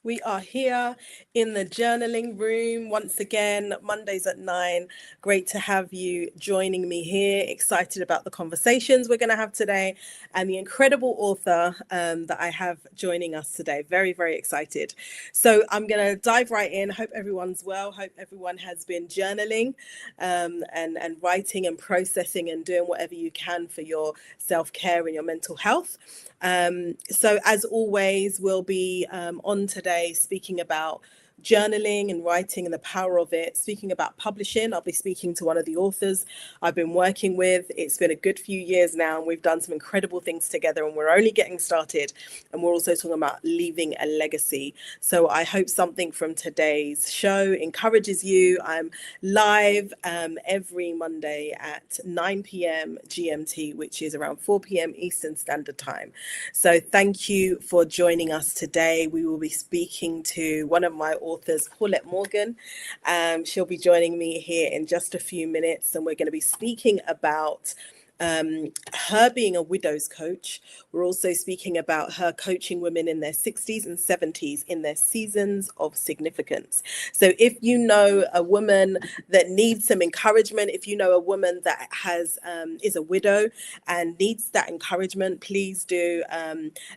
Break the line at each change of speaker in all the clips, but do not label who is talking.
We are here in the journaling room once again, Mondays at 9. Great to have you joining me here. Excited about the conversations we're going to have today and the incredible author that I have joining us today. Very, very excited. So I'm going to dive right in. Hope everyone's well. Hope everyone has been journaling and writing and processing and doing whatever you can for your self-care and your mental health. So as always, we'll be on today speaking about journaling and writing and the power of it, speaking about publishing. I'll be speaking to one of the authors I've been working with. It's been a good few years now and we've done some incredible things together and we're only getting started. And we're also talking about leaving a legacy. So I hope something from today's show encourages you. I'm live every Monday at 9 p.m. GMT, which is around 4 p.m. Eastern Standard Time. So thank you for joining us today. We will be speaking to one of my authors, Paulette Morgan. She'll be joining me here in just a few minutes, and we're going to be speaking about her being a widow's coach. We're also speaking about her coaching women in their 60s and 70s in their seasons of significance. So if you know a woman that needs some encouragement, if you know a woman that is a widow and needs that encouragement, please do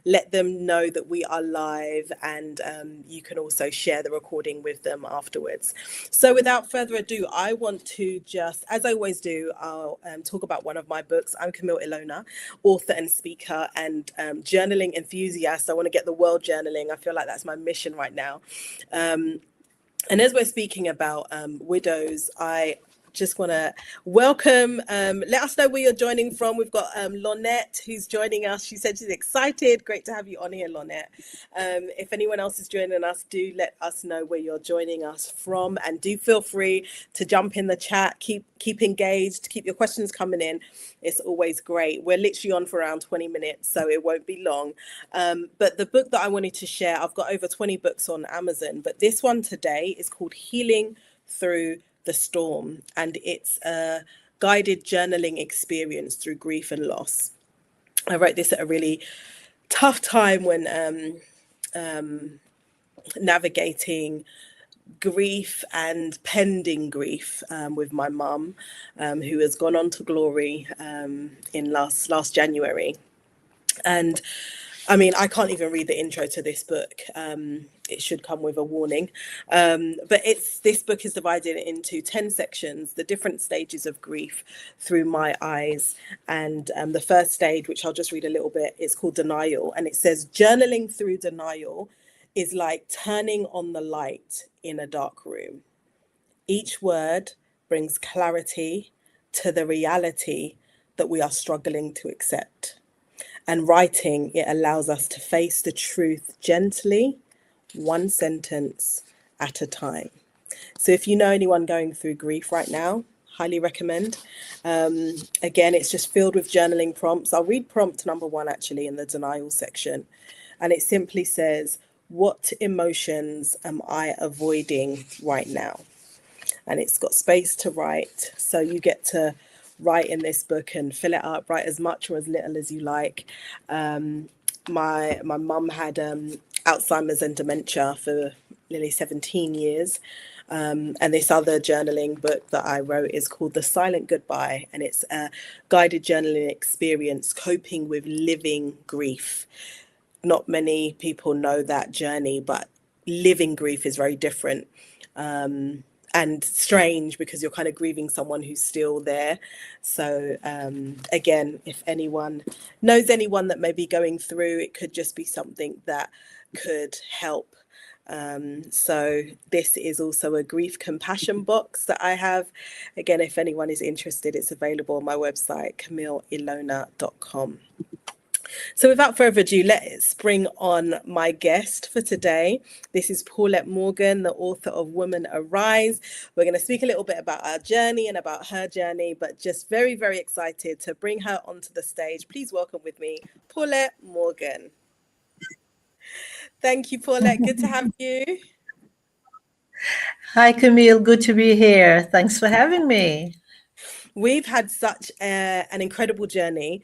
let them know that we are live, and you can also share the recording with them afterwards. So without further ado, I want to just, as I always do, I'll talk about one of my books. I'm Camelle-ilona, author and speaker and journaling enthusiast. I want to get the world journaling. I feel like that's my mission right now. And as we're speaking about widows, I just want to welcome, let us know where you're joining from. We've got Lonette who's joining us. She said she's excited. Great to have you on here, Lonette. If anyone else is joining us, do let us know where you're joining us from, and do feel free to jump in the chat. Keep engaged, keep your questions coming in. It's always great. We're literally on for around 20 minutes, so it won't be long. But the book that I wanted to share, I've got over 20 books on Amazon, but this one today is called Healing Through the Storm, and it's a guided journaling experience through grief and loss. I wrote this at a really tough time when navigating grief and pending grief with my mum, who has gone on to glory in last January. And I mean, I can't even read the intro to this book. It should come with a warning. But this book is divided into 10 sections, the different stages of grief through my eyes. And the first stage, which I'll just read a little bit, is called denial. And it says, journaling through denial is like turning on the light in a dark room. Each word brings clarity to the reality that we are struggling to accept. And writing, it allows us to face the truth gently, one sentence at a time. So if you know anyone going through grief right now, highly recommend. Again, it's just filled with journaling prompts. I'll read prompt number 1 actually in the denial section. And it simply says, what emotions am I avoiding right now? And it's got space to write. So you get to write in this book and fill it up, write as much or as little as you like. My mum had Alzheimer's and dementia for nearly 17 years. And this other journaling book that I wrote is called The Silent Goodbye, and it's a guided journaling experience coping with living grief. Not many people know that journey, but living grief is very different. And strange because you're kind of grieving someone who's still there. So again, if anyone knows anyone that may be going through, it could just be something that could help. So this is also a grief compassion box that I have. Again, if anyone is interested, it's available on my website, Camelle-ilona.com. So without further ado, let's bring on my guest for today. This is Paulette Morgan, the author of Women Arise. We're going to speak a little bit about our journey and about her journey, but just very, very excited to bring her onto the stage. Please welcome with me, Paulette Morgan. Thank you, Paulette. Good to have you.
Hi, Camille. Good to be here. Thanks for having me.
We've had such an incredible journey.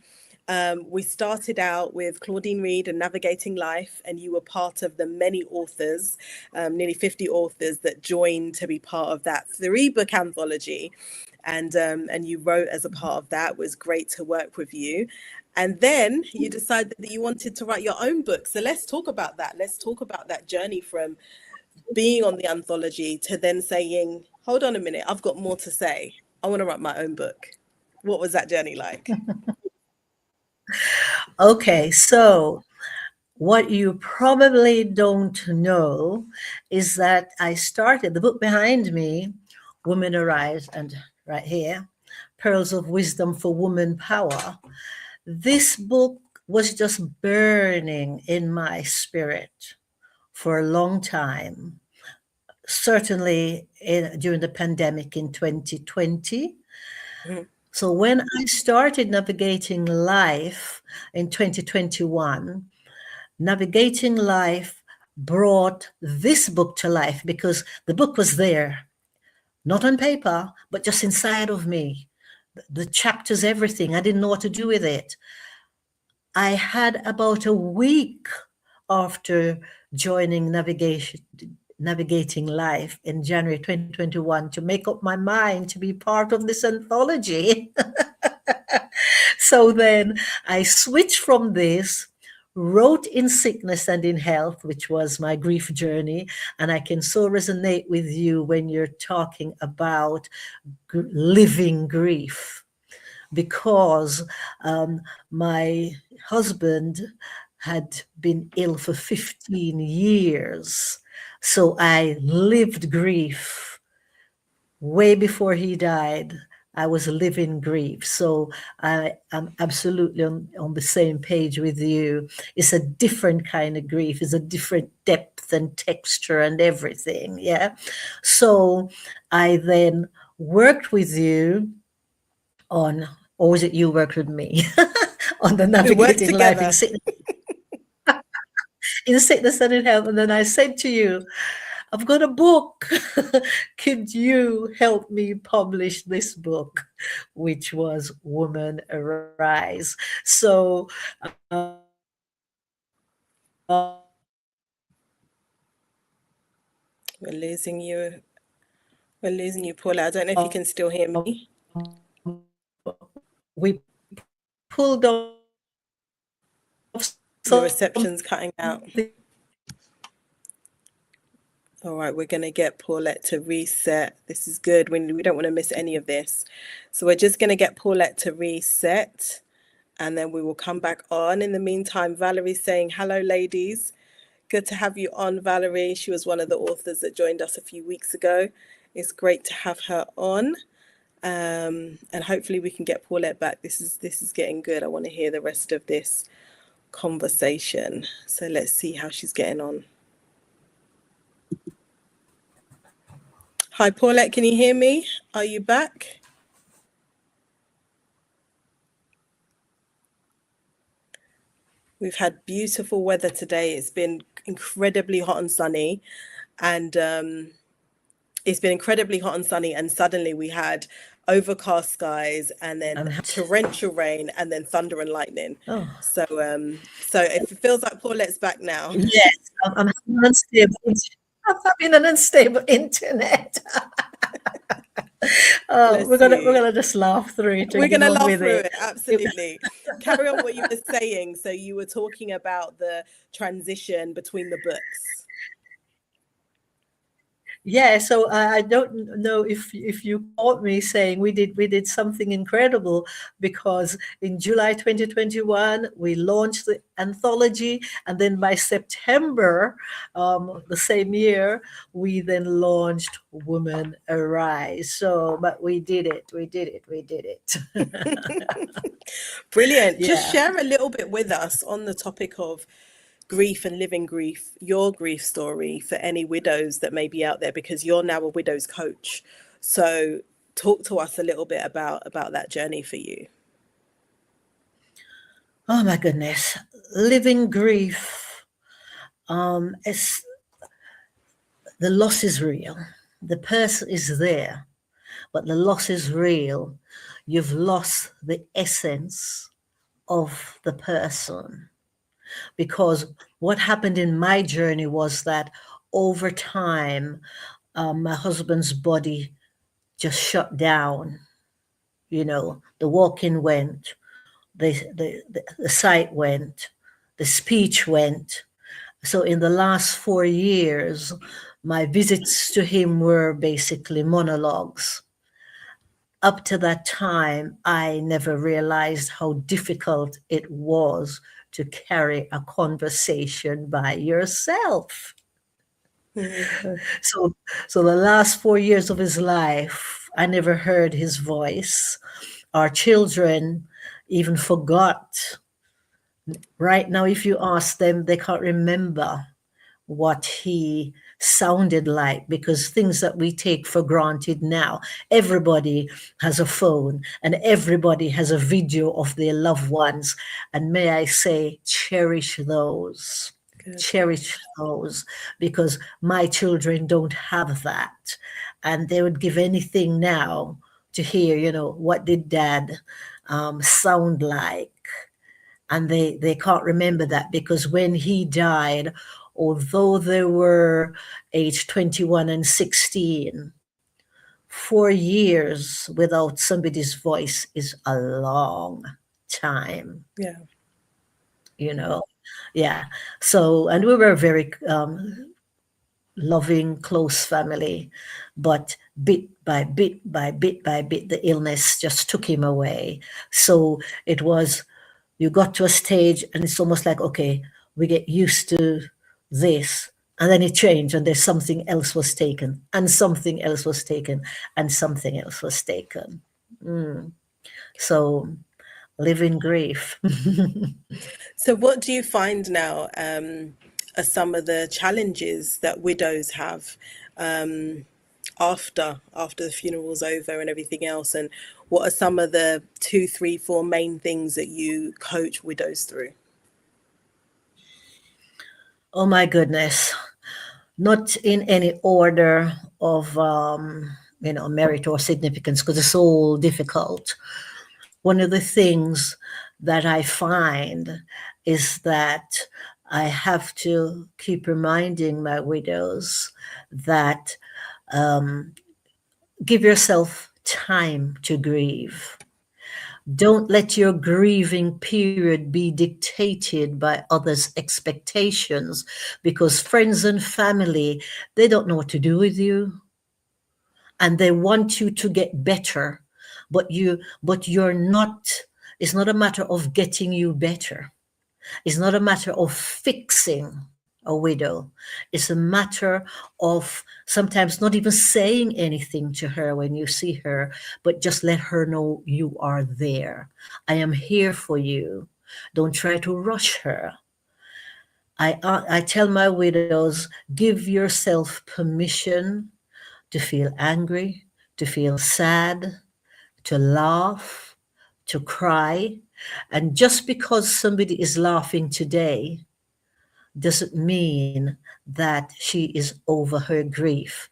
We started out with Claudine Reid and Navigating Life, and you were part of the many authors, nearly 50 authors that joined to be part of that 3-book anthology. And you wrote as a part of that. It was great to work with you. And then you decided that you wanted to write your own book. So let's talk about that. Let's talk about that journey from being on the anthology to then saying, hold on a minute, I've got more to say. I want to write my own book. What was that journey like?
Okay, so what you probably don't know is that I started the book behind me, Women Arise, and right here, Pearls of Wisdom for Woman Power. This book was just burning in my spirit for a long time, certainly during the pandemic in 2020.
Mm-hmm.
So when I started Navigating Life in 2021, Navigating Life brought this book to life because the book was there, not on paper, but just inside of me. The chapters, everything. I didn't know what to do with it. I had about a week after joining Navigating Life in January 2021 to make up my mind to be part of this anthology. So then I switched from this, wrote In Sickness and in Health, which was my grief journey. And I can so resonate with you when you're talking about living grief, because my husband had been ill for 15 years. So I lived grief way before he died. I was living grief. So I am absolutely on the same page with you. It's a different kind of grief. It's a different depth and texture and everything. Yeah. So I then worked with you on, or was it you worked with me on the
We worked
Navigating Life
together.
in sickness and in health. And then I said to you, I've got a book. Could you help me publish this book, which was Woman Arise? So
We're losing you. We're losing you, Paula. I don't know if you can still hear me.
we pulled off
Your
something.
reception's cutting out. All right, we're going to get Paulette to reset. This is good. We don't want to miss any of this. So we're just going to get Paulette to reset, and then we will come back on. In the meantime, Valerie's saying, hello, ladies. Good to have you on, Valerie. She was one of the authors that joined us a few weeks ago. It's great to have her on. And hopefully we can get Paulette back. This is getting good. I want to hear the rest of this conversation. So let's see how she's getting on. Hi, Paulette, can you hear me? Are you back? We've had beautiful weather today. It's been incredibly hot and sunny, and suddenly we had overcast skies and then torrential rain and then thunder and lightning.
Oh.
So it feels like Paulette's back now.
Yes, I'm having an unstable internet. We're gonna just laugh through it.
We're gonna laugh through it. Absolutely. Carry on what you were saying. So you were talking about the transition between the books.
Yeah, so I don't know if you caught me saying we did something incredible, because in July 2021 we launched the anthology, and then by September the same year we then launched Woman Arise. So, but we did it.
Brilliant.
Yeah.
Just share a little bit with us on the topic of grief and living grief, your grief story for any widows that may be out there, because you're now a widow's coach. So talk to us a little bit about that journey for you.
Oh my goodness. Living grief. It's, the loss is real. The person is there, but the loss is real. You've lost the essence of the person. Because what happened in my journey was that over time, my husband's body just shut down. You know, the walking went, the sight went, the speech went. So in the last 4 years, my visits to him were basically monologues. Up to that time, I never realized how difficult it was to carry a conversation by yourself.
Mhm.
So, so the last 4 years of his life, I never heard his voice. Our children even forgot. Right now, if you ask them, they can't remember what he sounded like, because things that we take for granted now, everybody has a phone and everybody has a video of their loved ones. And may I say, cherish those.
Good.
Cherish those, because my children don't have that. And they would give anything now to hear, you know, what did dad sound like? And they can't remember that, because when he died, although they were age 21 and 16, 4 years without somebody's voice is a long time,
Yeah.
you know. Yeah. So, and we were a very loving, close family, but bit by bit by bit by bit, the illness just took him away. So it was, you got to a stage and it's almost like, okay, we get used to this. And then it changed, and there's something else was taken, and something else was taken, and something else was taken. So live in grief.
So, what do you find now are some of the challenges that widows have after the funeral's over and everything else? And what are some of the two, three, four main things that you coach widows through?
Oh my goodness. Not in any order of merit or significance, because it's all difficult. One of the things that I find is that I have to keep reminding my widows that give yourself time to grieve. Don't let your grieving period be dictated by others' expectations, because friends and family, they don't know what to do with you, and they want you to get better, but you're not. It's not a matter of getting you better. It's not a matter of fixing a widow. It's a matter of sometimes not even saying anything to her when you see her, but just let her know you are there. I am here for you. Don't try to rush her. I tell my widows, give yourself permission to feel angry, to feel sad, to laugh, to cry. And just because somebody is laughing today doesn't mean that she is over her grief.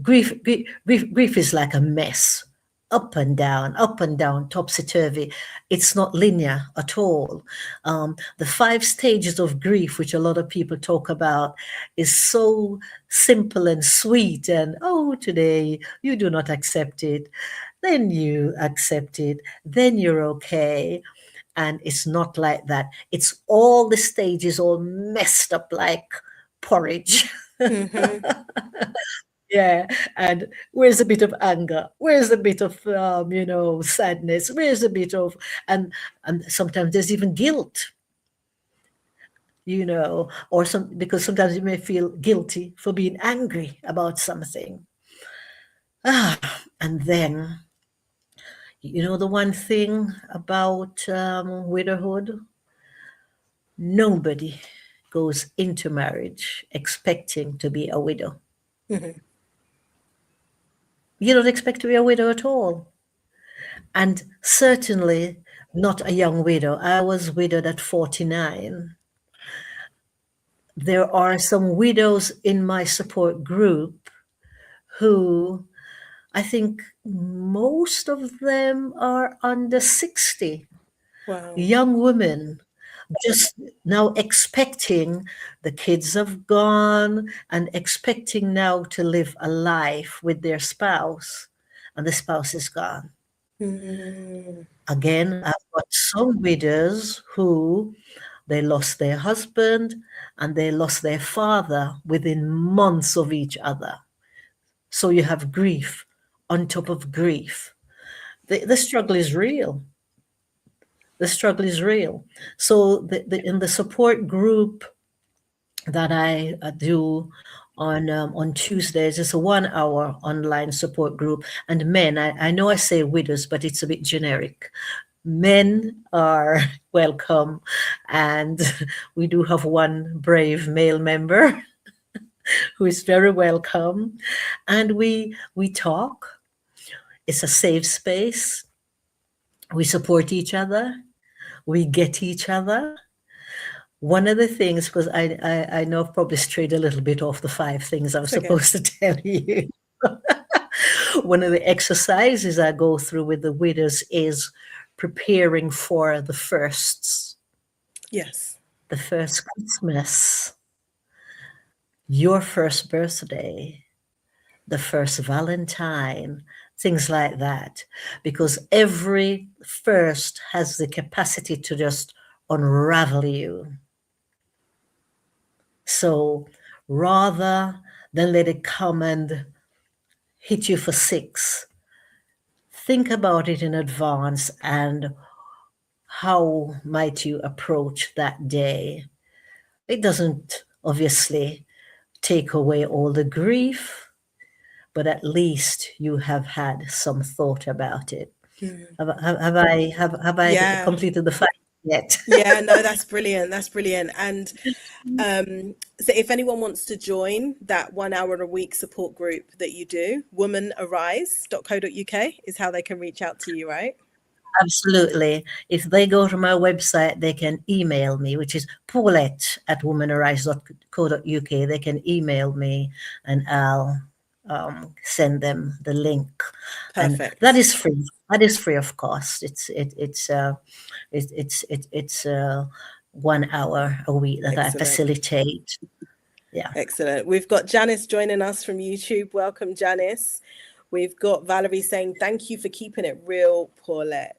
Grief is like a mess, up and down, topsy turvy. It's not linear at all. The 5 stages of grief, which a lot of people talk about, is so simple and sweet. And oh, today you do not accept it, then you accept it, then you're okay. And it's not like that. It's all the stages all messed up like porridge.
Hmm.
Yeah. And where's a bit of anger? Where's a bit of sadness? Where's a bit of, and sometimes there's even guilt, or because sometimes you may feel guilty for being angry about something. And then, the one thing about widowhood, nobody goes into marriage expecting to be a widow.
Hmm.
You don't expect to be a widow at all. And certainly not a young widow. I was widowed at 49. There are some widows in my support group who I think most of them are under 60.
Wow.
Young women just now expecting the kids have gone and expecting now to live a life with their spouse, and the spouse is gone.
Mm,
Again, I've got some widows who they lost their husband and they lost their father within months of each other. So you have grief on top of grief. The struggle is real. The struggle is real. So in the support group that I do on Tuesdays, it's a 1 hour online support group. And men, I know I say widows, but it's a bit generic. Men are welcome, and we do have one brave male member who is very welcome, and we talk. It's a safe space. We support each other. We get each other. One of the things, because I know I've probably strayed a little bit off the 5 things I'm
it's okay.
supposed to tell you. One of the exercises I go through with the widows is preparing for the firsts,
Yes.
the first Christmas, your first birthday, the first Valentine, things like that. Because every first has the capacity to just unravel you. So rather than let it come and hit you for 6, think about it in advance and how might you approach that day. It doesn't obviously take away all the grief, but at least you have had some thought about it.
Mm.
Have I
Yeah.
completed the 5 yet?
Yeah, no, that's brilliant. That's brilliant. And so if anyone wants to join that 1 hour a week support group that you do, womanarise.co.uk is how they can reach out to you, right?
Absolutely. If they go to my website, they can email me, which is Paulette@womanarise.co.uk. They can email me and I'll send them the link. And that
Perfect.
is free. That is free of cost. It's 1 hour a week that I
Excellent.
facilitate. Yeah.
Excellent. We've got Janice joining us from YouTube. Welcome, Janice. We've got Valerie saying, thank you for keeping it real, Paulette.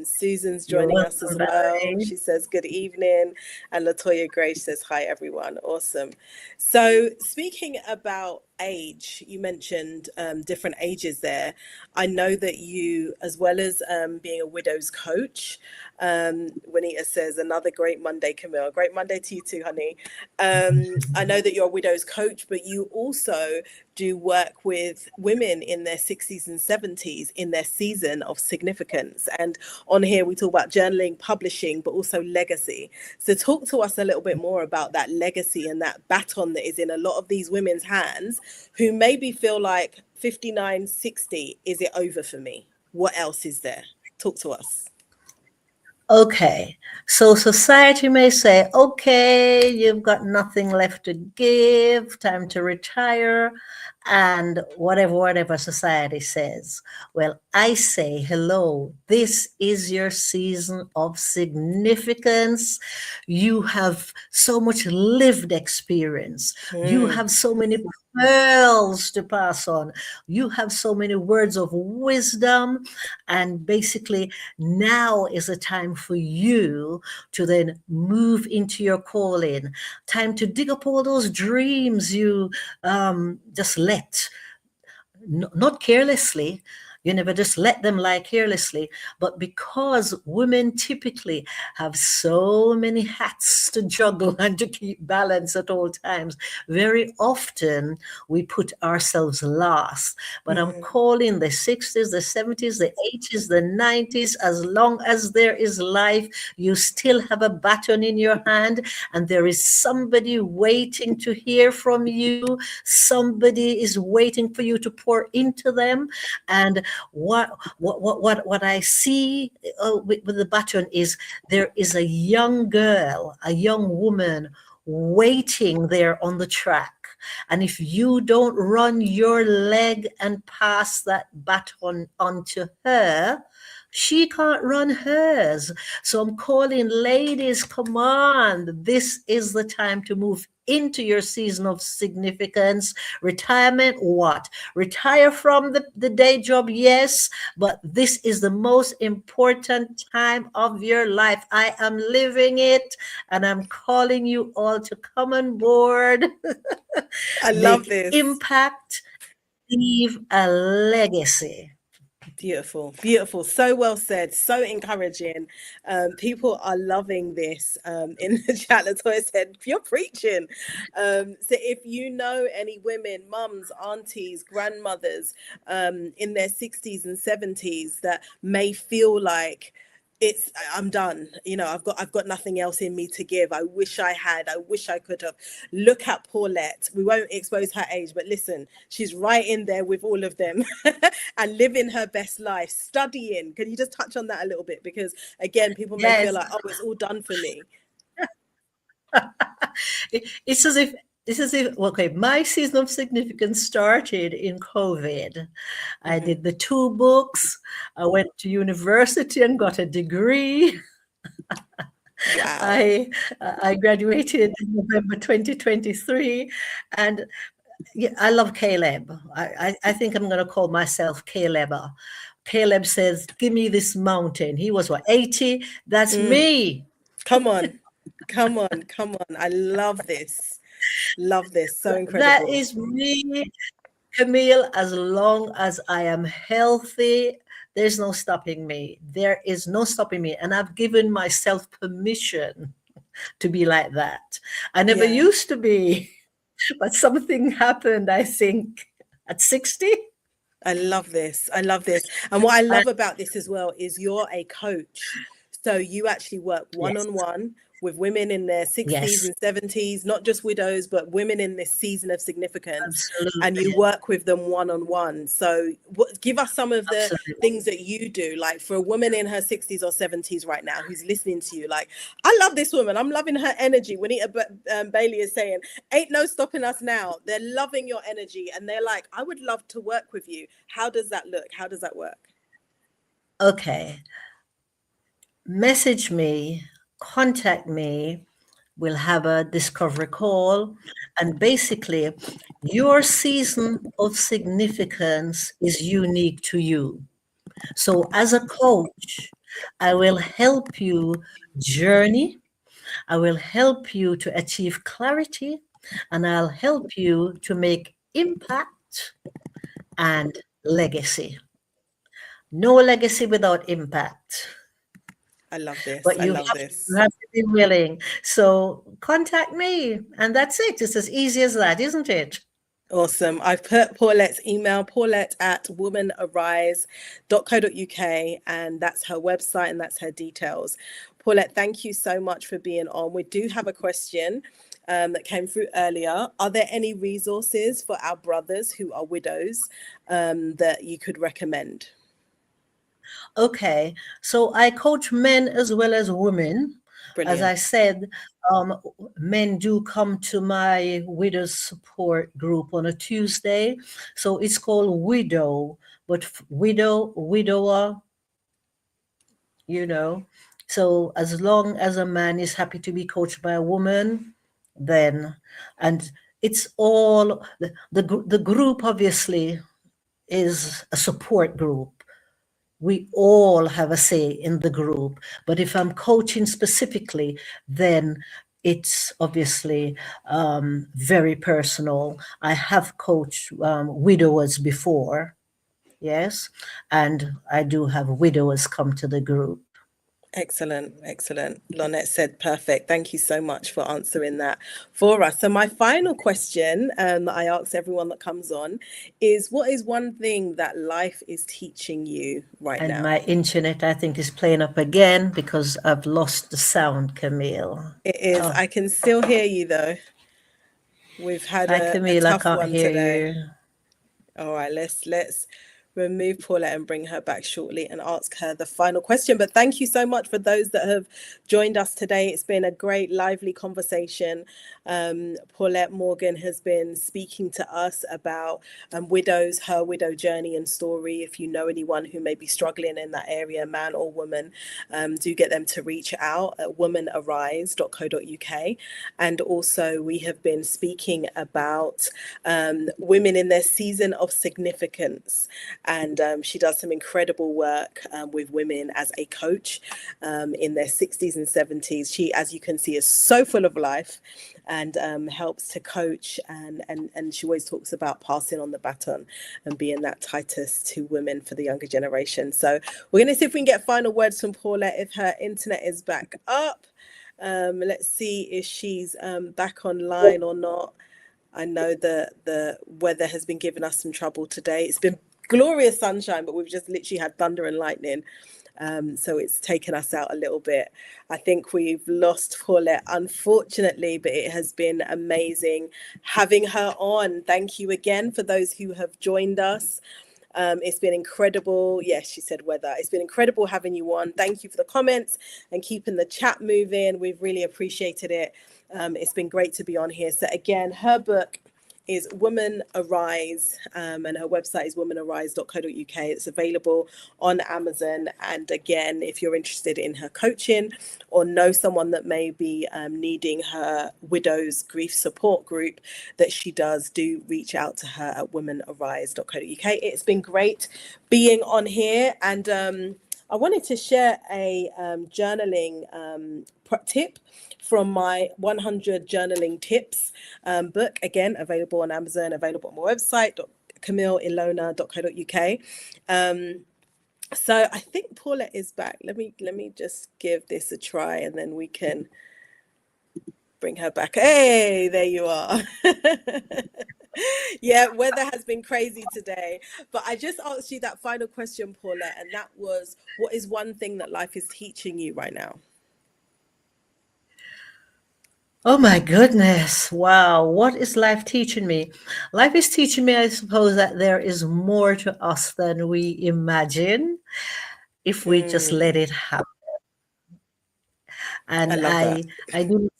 Susan's
You're
joining us
welcome,
as well.
Valerie.
She says, good evening. And Latoya Grace says, hi, everyone. Awesome. So speaking about age, you mentioned different ages there. I know that you, as well as being a widow's coach, Juanita says, another great Monday, Camille. Great Monday to you too, honey. I know that you're a widow's coach, but you also do work with women in their 60s and 70s in their season of significance. And on here, we talk about journaling, publishing, but also legacy. So talk to us a little bit more about that legacy and that baton that is in a lot of these women's hands who maybe feel like 59, 60, is it over for me? What else is there? Talk to us.
Okay, so society may say, okay, you've got nothing left to give, time to retire, and whatever society says. Well, I say, hello, this is your season of significance. You have so much lived experience. You have so many pearls to pass on. You have so many words of wisdom, and basically now is a time for you to then move into your calling. Time to dig up all those dreams you just let, not carelessly. You never just let them lie carelessly, but because women typically have so many hats to juggle and to keep balance at all times, very often we put ourselves last. But I'm calling the 60s, the 70s, the 80s, the 90s, as long as there is life, you still have a baton in your hand, and there is somebody waiting to hear from you. Somebody is waiting for you to pour into them. And what I see with the baton is there is a young girl, a young woman waiting there on the track. And if you don't run your leg and pass that baton onto her, She can't run hers. So I'm calling ladies, come on. This is the time to move into your season of significance. Retirement, what? Retire from the day job, yes, but this is the most important time of your life. I am living it, and I'm calling you all to come on board,
I love
make
this.
impact, leave a legacy.
Beautiful, beautiful. So well said. So encouraging. People are loving this. In the chat, Latoya said, "You're preaching." So, if you know any women, mums, aunties, grandmothers, in their 60s and 70s that may feel like I'm done, I've got nothing else in me to give. I wish I could have. Look at Paulette. We won't expose her age, but listen, she's right in there with all of them and living her best life, studying. Can you just touch on that a little bit? Because again, people may feel
Yes.
like, oh, it's all done for me.
It's as if okay, my season of significance started in COVID. I did the 2 books. I went to university and got a degree.
Wow.
I graduated in November 2023, and yeah, I love Caleb. I think I'm going to call myself Caleb. Caleb says, "Give me this mountain." He was what, 80? That's me.
Come on. Come on. Come on. I love this. Love this. So incredible.
That is me, Camille. As long as I am healthy, there's no stopping me. There is no stopping me. And I've given myself permission to be like that. I never used to be, but something happened, I think, at 60.
I love this. I love this. And what I love about this as well is you're a coach. So you actually work one-on-one with women in their 60s and 70s, not just widows, but women in this season of significance.
Absolutely.
And you work with them one-on-one. So give us some of the things that you do, like for a woman in her 60s or 70s right now who's listening to you, like, I love this woman. I'm loving her energy. Juanita Bailey is saying, ain't no stopping us now. They're loving your energy. And they're like, I would love to work with you. How does that look? How does that work?
Okay. Message me, contact me. We'll have a discovery call. And basically, your season of significance is unique to you. So as a coach, I will help you journey. I will help you to achieve clarity, and I'll help you to make impact and legacy. No legacy without impact.
I love this.
But
I
you
love
have,
this.
you have to be willing. So contact me, and that's it. It's as easy as that, isn't it?
Awesome. I've put Paulette's email, paulette@womanarise.co.uk, and that's her website and that's her details. Paulette, thank you so much for being on. We do have a question that came through earlier. Are there any resources for our brothers who are widows that you could recommend?
Okay, so I coach men as well as women.
Brilliant.
As I said, men do come to my widows support group on a Tuesday. So it's called Widow, but widower, So as long as a man is happy to be coached by a woman, then, and it's all, the group obviously is a support group. We all have a say in the group. But if I'm coaching specifically, then it's obviously very personal. I have coached widowers before, yes, and I do have widowers come to the group.
Excellent, excellent. Lynette said perfect. Thank you so much for answering that for us. So my final question that I ask everyone that comes on is, what is one thing that life is teaching you right now?
And my internet, I think, is playing up again because I've lost the sound, Camille.
It is. Oh. I can still hear you though. We've had a tough one today.
You.
All right, let's remove Paulette and bring her back shortly and ask her the final question. But thank you so much for those that have joined us today. It's been a great, lively conversation. Paulette Morgan has been speaking to us about widows, her widow journey and story. If you know anyone who may be struggling in that area, man or woman, do get them to reach out at womanarise.co.uk. And also we have been speaking about women in their season of significance. And she does some incredible work with women as a coach in their 60s and 70s. She, as you can see, is so full of life and helps to coach. And she always talks about passing on the baton and being that Titus to women for the younger generation. So we're going to see if we can get final words from Paulette if her internet is back up. Let's see if she's back online or not. I know the weather has been giving us some trouble today. It's been glorious sunshine, but we've just literally had thunder and lightning. So it's taken us out a little bit. I think we've lost Paulette, unfortunately, but it has been amazing having her on. Thank you again for those who have joined us. It's been incredible. Yes, she said weather. It's been incredible having you on. Thank you for the comments and keeping the chat moving. We've really appreciated it. It's been great to be on here. So again, her book is Woman Arise, and her website is womanarise.co.uk. It's available on Amazon. And again, if you're interested in her coaching or know someone that may be needing her widow's grief support group that she does, do reach out to her at womanarise.co.uk. It's been great being on here, and I wanted to share a journaling tip from my 100 journaling tips book, again available on Amazon, available on my website camelle-ilona.co.uk. So I think Paulette is back. Let me just give this a try and then we can bring her back. Hey, there you are. Yeah, weather has been crazy today, but I just asked you that final question, Paulette, and that was, what is one thing that life is teaching you right now?
Oh my goodness. Wow. What is life teaching me? Life is teaching me, I suppose, that there is more to us than we imagine if we just let it happen. And I do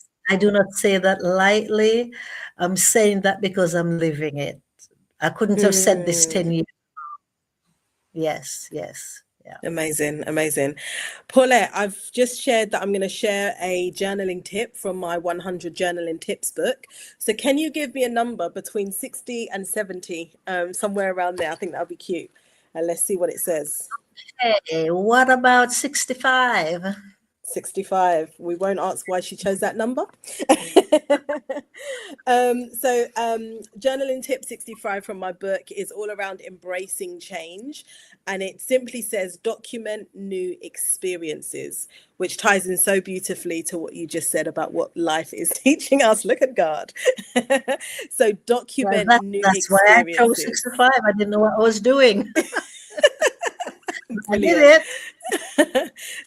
not say that lightly. I'm saying that because I'm living it. I couldn't have said this 10 years ago. Yes. Yeah.
Amazing. Paulette, I've just shared that I'm going to share a journaling tip from my 100 journaling tips book. So can you give me a number between 60 and 70, somewhere around there? I think that would be cute. And let's see what it says.
Hey, what about 65?
65. We won't ask why she chose that number. Journaling tip 65 from my book is all around embracing change, and it simply says document new experiences, which ties in so beautifully to what you just said about what life is teaching us. Look at God. So document new experiences. That's why
I chose 65. I didn't know what I was doing. I did it.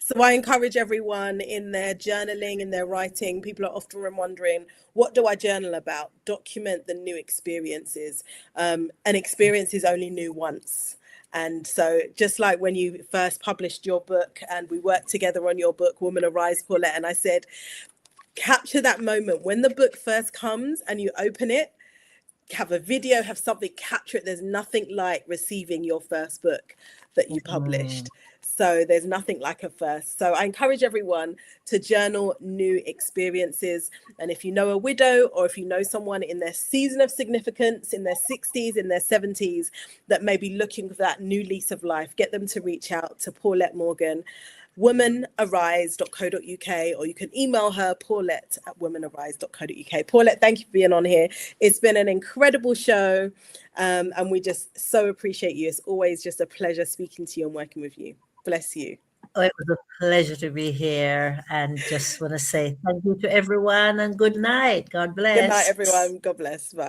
So I encourage everyone in their journaling, in their writing. People are often wondering, what do I journal about? Document the new experiences. An experience is only new once. And so just like when you first published your book and we worked together on your book, Woman Arise, Paulette, and I said, capture that moment when the book first comes and you open it, have a video, have something, capture it. There's nothing like receiving your first book that you published. So there's nothing like a first. So I encourage everyone to journal new experiences. And if you know a widow, or if you know someone in their season of significance, in their 60s, in their 70s, that may be looking for that new lease of life, get them to reach out to Paulette Morgan, womanarise.co.uk, or you can email her, paulette@womanarise.co.uk. Paulette, thank you for being on here. It's been an incredible show, and we just so appreciate you. It's always just a pleasure speaking to you and working with you. Bless you.
Oh, it was a pleasure to be here, and just want to say thank you to everyone and good night. God bless.
Good night, everyone. God bless. Bye.